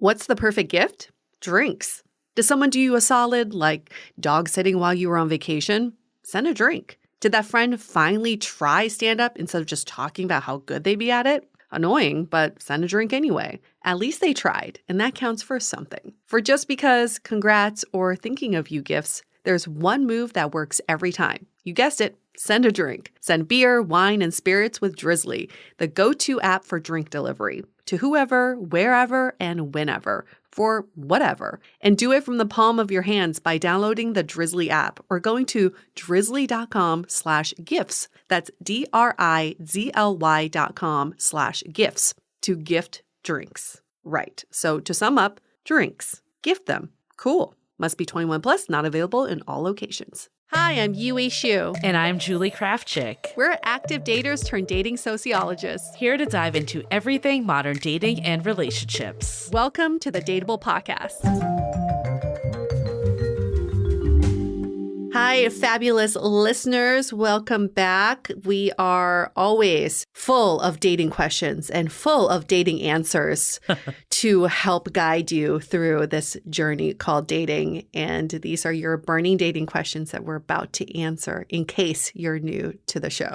What's the perfect gift? Drinks. Did someone do you a solid, like dog sitting while you were on vacation? Send a drink. Did that friend finally try stand-up instead of just talking about how good they'd be at it? Annoying, but send a drink anyway. At least they tried, and that counts for something. For just because, congrats, or thinking of you gifts, there's one move that works every time. You guessed it. Send a drink. Send beer, wine, and spirits with Drizzly, the go-to app for drink delivery, to whoever, wherever, and whenever, for whatever. And do it from the palm of your hands by downloading the Drizzly app or going to drizzly.com/gifts. That's DRIZLY.com/gifts to gift drinks. Right. So to sum up, drinks. Gift them. Cool. Must be 21 plus, not available in all locations. Hi, I'm Yui Xu. And I'm Julie Kraftchick. We're active daters turned dating sociologists. Here to dive into everything modern dating and relationships. Welcome to the Dateable podcast. Hi, fabulous listeners. Welcome back. We are always full of dating questions and full of dating answers to help guide you through this journey called dating. And these are your burning dating questions that we're about to answer in case you're new to the show.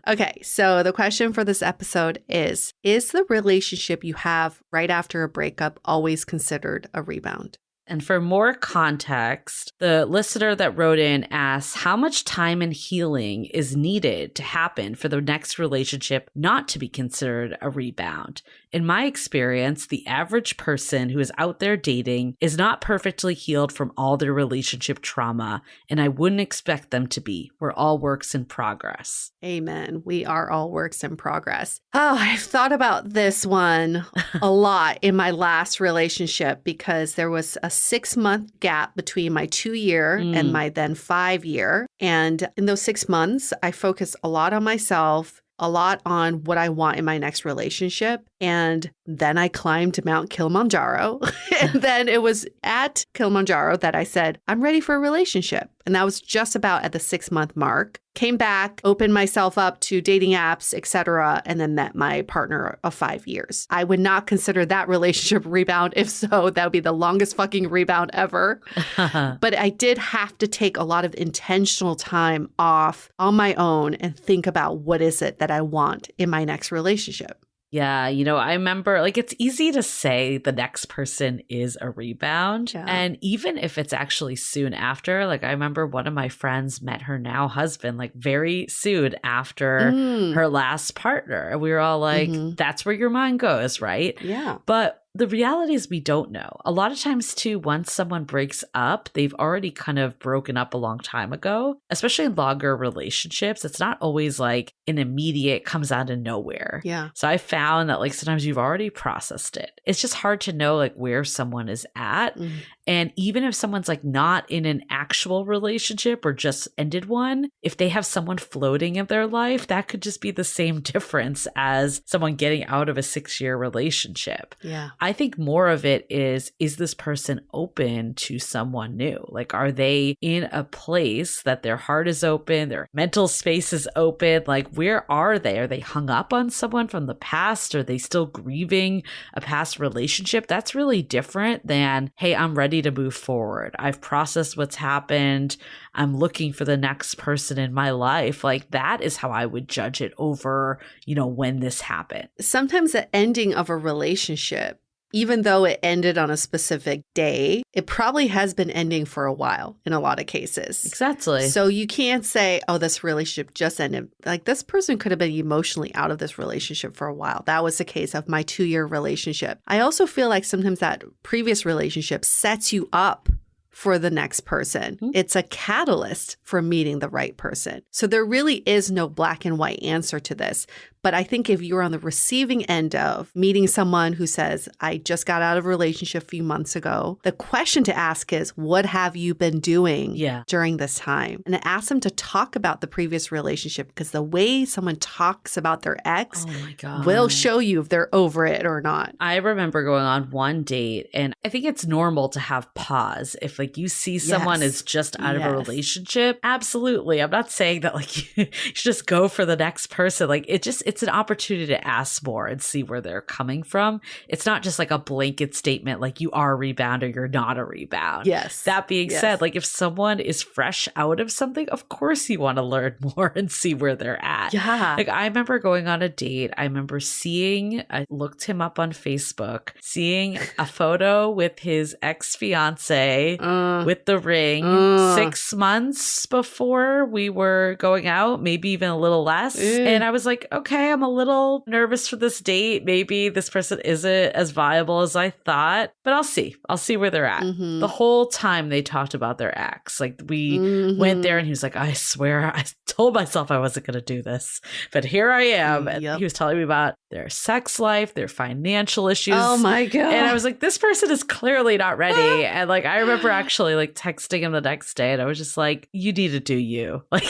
Okay, so the question for this episode is the relationship you have right after a breakup always considered a rebound? And for more context, the listener that wrote in asks how much time and healing is needed to happen for the next relationship not to be considered a rebound. In my experience, the average person who is out there dating is not perfectly healed from all their relationship trauma, and I wouldn't expect them to be. We're all works in progress. Amen. We are all works in progress. Oh, I've thought about this one a lot in my last relationship because there was a 6-month gap between my 2-year and my then 5-year. And in those 6 months, I focused a lot on myself, a lot on what I want in my next relationship. And then I climbed Mount Kilimanjaro. And then it was at Kilimanjaro that I said, I'm ready for a relationship. And that was just about at the 6-month mark. Came back, opened myself up to dating apps, etc., and then met my partner of 5 years. I would not consider that relationship rebound. If so, that would be the longest fucking rebound ever. But I did have to take a lot of intentional time off on my own and think about what is it that I want in my next relationship. Yeah, I remember it's easy to say the next person is a rebound. Yeah. And even if it's actually soon after, I remember one of my friends met her now husband very soon after her last partner. And we were all like, that's where your mind goes, right? Yeah. But the reality is we don't know. A lot of times too, once someone breaks up, they've already kind of broken up a long time ago, especially in longer relationships. It's not always an immediate comes out of nowhere. Yeah. So I found that sometimes you've already processed it. It's just hard to know where someone is at. And even if someone's not in an actual relationship or just ended one, if they have someone floating in their life, that could just be the same difference as someone getting out of a 6-year relationship. Yeah. I think more of it is this person open to someone new? Are they in a place that their heart is open, their mental space is open? Where are they? Are they hung up on someone from the past? Are they still grieving a past relationship? That's really different than, hey, I'm ready to move forward. I've processed what's happened. I'm looking for the next person in my life. That is how I would judge it over, when this happened. Sometimes the ending of a relationship, even though it ended on a specific day, it probably has been ending for a while in a lot of cases. Exactly. So you can't say, oh, this relationship just ended. This person could have been emotionally out of this relationship for a while. That was the case of my 2-year relationship. I also feel like sometimes that previous relationship sets you up for the next person. It's a catalyst for meeting the right person. So there really is no black and white answer to this. But I think if you're on the receiving end of meeting someone who says, I just got out of a relationship a few months ago, the question to ask is, what have you been doing during this time? And ask them to talk about the previous relationship, because the way someone talks about their ex will show you if they're over it or not. I remember going on one date, and I think it's normal to have pause. If you see someone is just out of a relationship, absolutely. I'm not saying that you should just go for the next person. It just it's an opportunity to ask more and see where they're coming from. It's not just like a blanket statement like you are a rebound or you're not a rebound. Yes. That being said, like if someone is fresh out of something, of course you want to learn more and see where they're at. Yeah. Like I remember going on a date. I remember I looked him up on Facebook, seeing a photo with his ex-fiance with the ring 6 months before we were going out, maybe even a little less. And I was like, okay, I'm a little nervous for this date. Maybe this person isn't as viable as I thought, but I'll see. I'll see where they're at. The whole time they talked about their ex. Like we went there and he was like, I swear, I told myself I wasn't going to do this, but here I am. And he was telling me about their sex life, their financial issues. Oh my God. And I was like, this person is clearly not ready. And like, I remember actually like texting him the next day and I was just like, you need to do you. Like,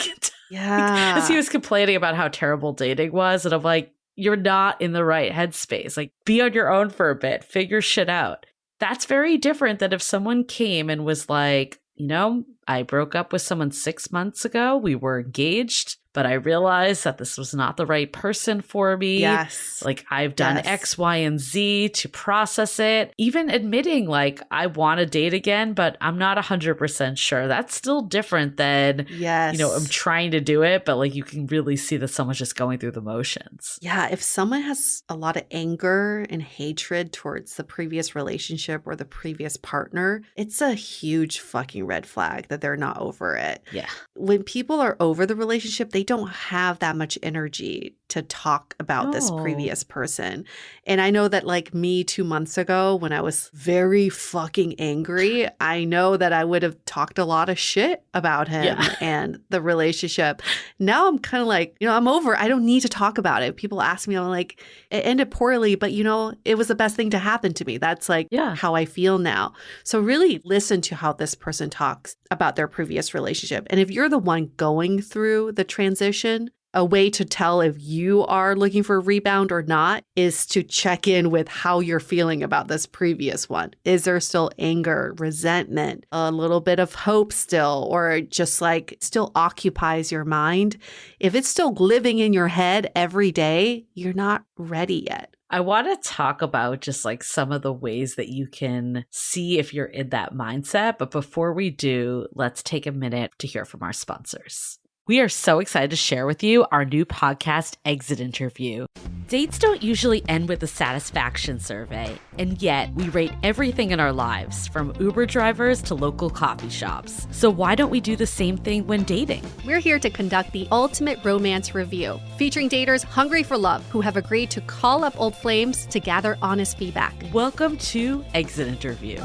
yeah. Because he was complaining about how terrible dating was. And I'm like, you're not in the right headspace. Like, be on your own for a bit, figure shit out. That's very different than if someone came and was like, you know, I broke up with someone 6 months ago. We were engaged, but I realized that this was not the right person for me. Yes. Like I've done X, Y, and Z to process it. Even admitting like I want to date again, but I'm not 100% sure. That's still different than, you know, I'm trying to do it, but like you can really see that someone's just going through the motions. Yeah. If someone has a lot of anger and hatred towards the previous relationship or the previous partner, it's a huge fucking red flag that they're not over it. Yeah. When people are over the relationship, they don't have that much energy to talk about this previous person. And I know that like me 2 months ago when I was very fucking angry, I know that I would have talked a lot of shit about him and the relationship. Now I'm kind of like, you know, I'm over. I don't need to talk about it. People ask me, I'm like, it ended poorly, but you know, it was the best thing to happen to me. That's like how I feel now. So really listen to how this person talks about their previous relationship. And if you're the one going through the transition, a way to tell if you are looking for a rebound or not is to check in with how you're feeling about this previous one. Is there still anger, resentment, a little bit of hope still, or just like still occupies your mind? If it's still living in your head every day, you're not ready yet. I want to talk about just like some of the ways that you can see if you're in that mindset. But before we do, let's take a minute to hear from our sponsors. We are so excited to share with you our new podcast, Exit Interview. Dates don't usually end with a satisfaction survey, and yet we rate everything in our lives, from Uber drivers to local coffee shops. So why don't we do the same thing when dating? We're here to conduct the ultimate romance review, featuring daters hungry for love who have agreed to call up old flames to gather honest feedback. Welcome to Exit Interview.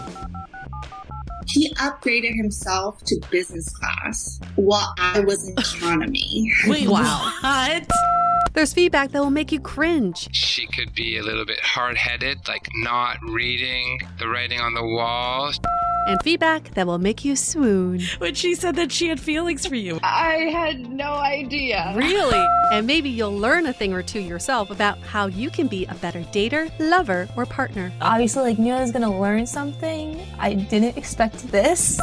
He upgraded himself to business class while I was in economy. Wait, what? There's feedback that will make you cringe. She could be a little bit hard-headed, like not reading the writing on the wall. And feedback that will make you swoon. When she said that she had feelings for you. I had no idea. Really? And maybe you'll learn a thing or two yourself about how you can be a better dater, lover, or partner. Obviously, like, knew I was gonna learn something. I didn't expect this.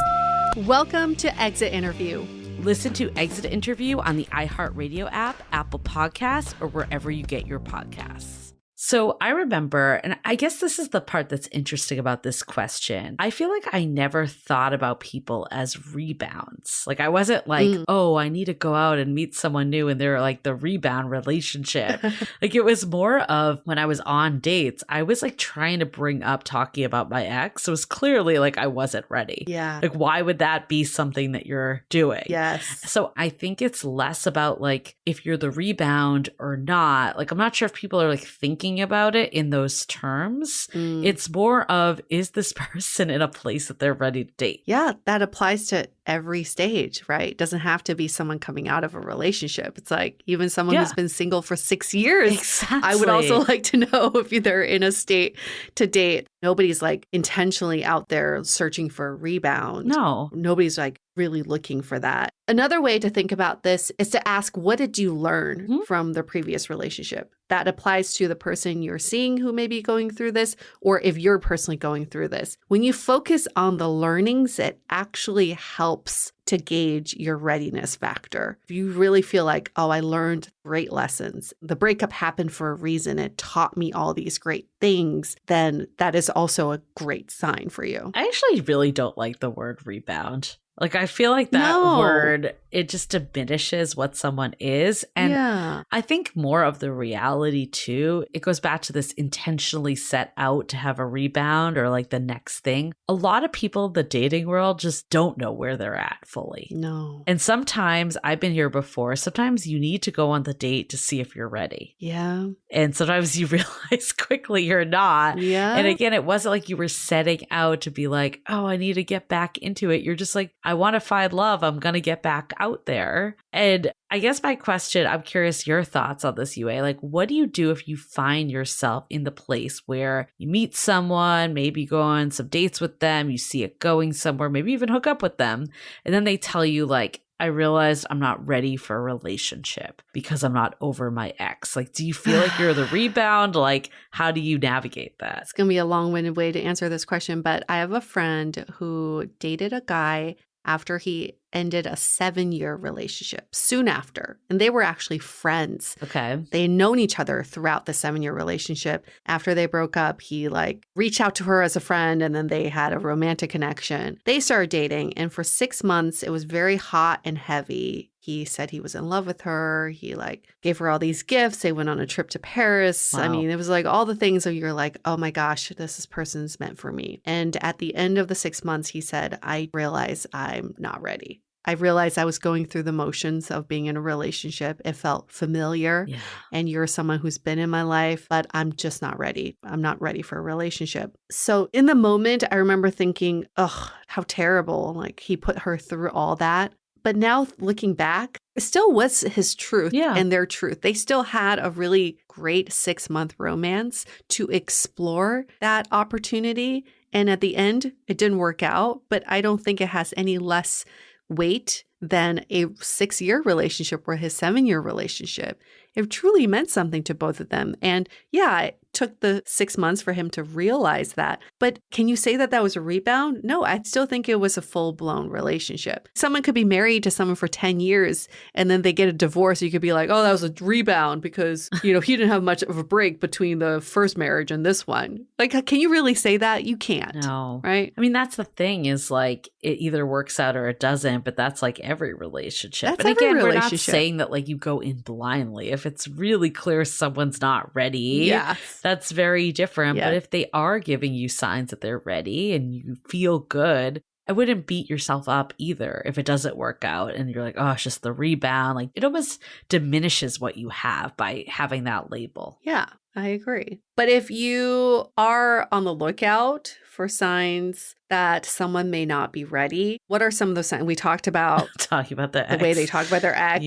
Welcome to Exit Interview. Listen to Exit Interview on the iHeartRadio app, Apple Podcasts, or wherever you get your podcasts. So I remember, and I guess this is the part that's interesting about this question. I feel like I never thought about people as rebounds. Like I wasn't like, oh, I need to go out and meet someone new and they're like the rebound relationship. Like it was more of when I was on dates, I was like trying to bring up talking about my ex. It was clearly like I wasn't ready. Yeah. Like why would that be something that you're doing? Yes. So I think it's less about like if you're the rebound or not. Like I'm not sure if people are like thinking about it in those terms. It's more of, is this person in a place that they're ready to date? Yeah, that applies to every stage, right? It doesn't have to be someone coming out of a relationship. It's like even someone who's been single for 6 years. Exactly. I would also like to know if they're in a state to date. Nobody's like intentionally out there searching for a rebound. No. Nobody's like really looking for that. Another way to think about this is to ask, what did you learn from the previous relationship? That applies to the person you're seeing who may be going through this, or if you're personally going through this. When you focus on the learnings, it actually helps to gauge your readiness factor. If you really feel like, oh, I learned great lessons, the breakup happened for a reason, it taught me all these great things, then that is also a great sign for you. I actually really don't like the word rebound. Like, I feel like that word, it just diminishes what someone is. And I think more of the reality too, it goes back to this intentionally set out to have a rebound or like the next thing. A lot of people in the dating world just don't know where they're at fully. No. And sometimes, I've been here before, sometimes you need to go on the date to see if you're ready. Yeah. And sometimes you realize quickly you're not. Yeah. And again, it wasn't like you were setting out to be like, oh, I need to get back into it. You're just like, I want to find love. I'm going to get back out there. And I guess my question, I'm curious your thoughts on this, Yue. Like, what do you do if you find yourself in the place where you meet someone, maybe go on some dates with them, you see it going somewhere, maybe even hook up with them, and then they tell you like, I realized I'm not ready for a relationship because I'm not over my ex. Like, do you feel like you're the rebound? Like, how do you navigate that? It's going to be a long-winded way to answer this question, but I have a friend who dated a guy after he ended a 7-year relationship soon after. And they were actually friends. Okay. They had known each other throughout the 7-year relationship. After they broke up, he like reached out to her as a friend and then they had a romantic connection. They started dating. And for 6 months, it was very hot and heavy. He said he was in love with her. He like gave her all these gifts. They went on a trip to Paris. Wow. I mean, it was like all the things that you're like, oh my gosh, this person's meant for me. And at the end of the 6 months, he said, I realize I'm not ready. I realized I was going through the motions of being in a relationship. It felt familiar. Yeah. And you're someone who's been in my life, but I'm just not ready. I'm not ready for a relationship. So in the moment, I remember thinking, ugh, how terrible. Like he put her through all that. But now looking back, it still was his truth and their truth. They still had a really great 6-month romance to explore that opportunity. And at the end, it didn't work out, but I don't think it has any less weight than a 6-year relationship or his 7-year relationship. It truly meant something to both of them. And yeah, it took the 6 months for him to realize that. But can you say that that was a rebound? No, I still think it was a full-blown relationship. Someone could be married to someone for 10 years and then they get a divorce. You could be like, oh, that was a rebound because, he didn't have much of a break between the first marriage and this one. Like, can you really say that? You can't. No. Right? I mean, that's the thing is like it either works out or it doesn't, but that's like every relationship. That's and every again, we're not relationship. saying that like you go in blindly. If it's really clear someone's not ready, that's very different. Yeah. But if they are giving you signs that they're ready and you feel good, I wouldn't beat yourself up either if it doesn't work out and you're like, oh, it's just the rebound. Like it almost diminishes what you have by having that label. Yeah, I agree. But if you are on the lookout for signs that someone may not be ready, what are some of those signs? We talked about talking about the way they talk about their ex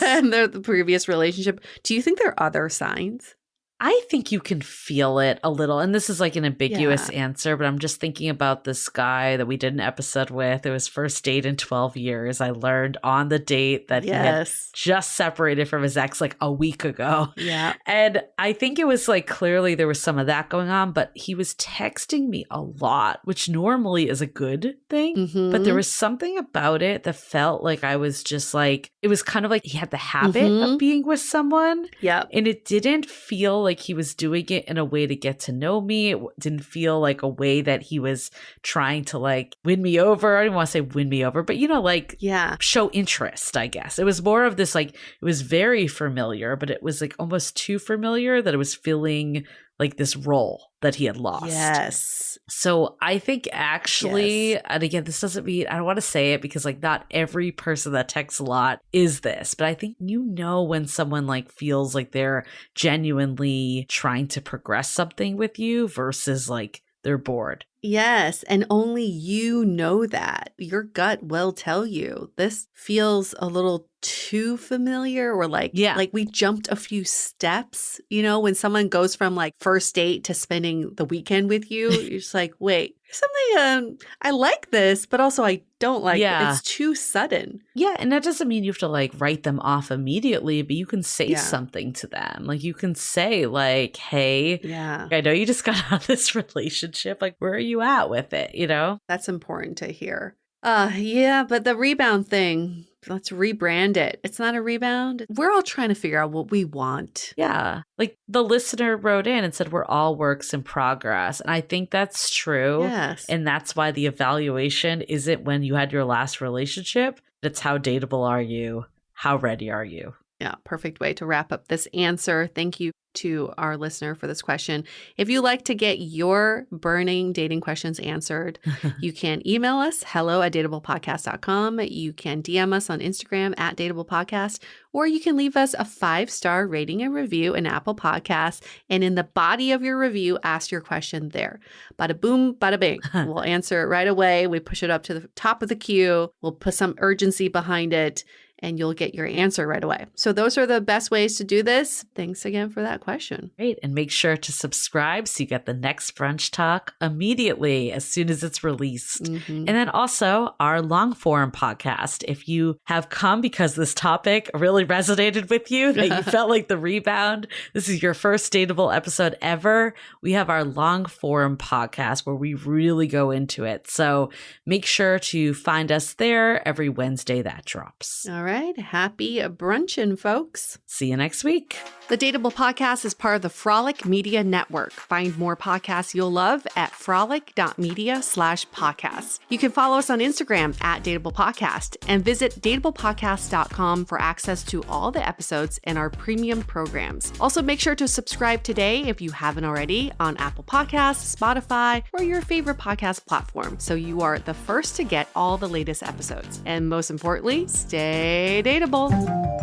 and the previous relationship. Do you think there are other signs? I think you can feel it a little. And this is like an ambiguous answer, but I'm just thinking about this guy that we did an episode with. It was first date in 12 years. I learned on the date that he had just separated from his ex like a week ago. Yeah. And I think it was like clearly there was some of that going on, but he was texting me a lot, which normally is a good thing. Mm-hmm. But there was something about it that felt like I was just like, it was kind of like he had the habit of being with someone. Yeah. And it didn't feel like he was doing it in a way to get to know me. It didn't feel like a way that he was trying to like win me over. I don't want to say win me over, but like show interest, I guess. It was more of this like, it was very familiar, but it was like almost too familiar that it was feeling like this role that he had lost. Yes. So I think actually, and again, this doesn't mean, I don't want to say it because like not every person that texts a lot is this, but I think when someone like feels like they're genuinely trying to progress something with you versus like they're bored. Yes. And only you know that. Your gut will tell you this feels a little too familiar or like we jumped a few steps. When someone goes from like first date to spending the weekend with you, you're just like, wait, something I like this, but also I don't like it. Yeah. It's too sudden. Yeah, and that doesn't mean you have to like write them off immediately, but you can say Yeah. something to them. Like you can say like, hey, Yeah. I know you just got out of this relationship. Like, where are you at with it? You know? That's important to hear. Yeah, but the rebound thing, let's rebrand it. It's not a rebound. We're all trying to figure out what we want. Yeah. Like the listener wrote in and said, we're all works in progress. And I think that's true. Yes. And that's why the evaluation isn't when you had your last relationship. It's how dateable are you? How ready are you? Yeah, perfect way to wrap up this answer. Thank you to our listener for this question. If you like to get your burning dating questions answered, you can email us, hello@dateablepodcast.com. You can DM us on Instagram @dateablepodcast, or you can leave us a 5-star rating and review in Apple Podcasts. And in the body of your review, ask your question there. Bada boom, bada bing. We'll answer it right away. We push it up to the top of the queue. We'll put some urgency behind it, and you'll get your answer right away. So those are the best ways to do this. Thanks again for that question. Great. And make sure to subscribe so you get the next brunch talk immediately as soon as it's released. And then also our long form podcast. If you have come because this topic really resonated with you, that you felt like the rebound, this is your first Dateable episode ever, we have our long form podcast where we really go into it. So make sure to find us there every Wednesday that drops. All right. Happy brunchin', folks. See you next week. The Dateable podcast is part of the Frolic Media Network. Find more podcasts you'll love at frolic.media/podcasts. You can follow us on Instagram @dateablepodcast and visit dateablepodcast.com for access to all the episodes and our premium programs. Also, make sure to subscribe today if you haven't already on Apple Podcasts, Spotify, or your favorite podcast platform, so you are the first to get all the latest episodes. And most importantly, stay dateable.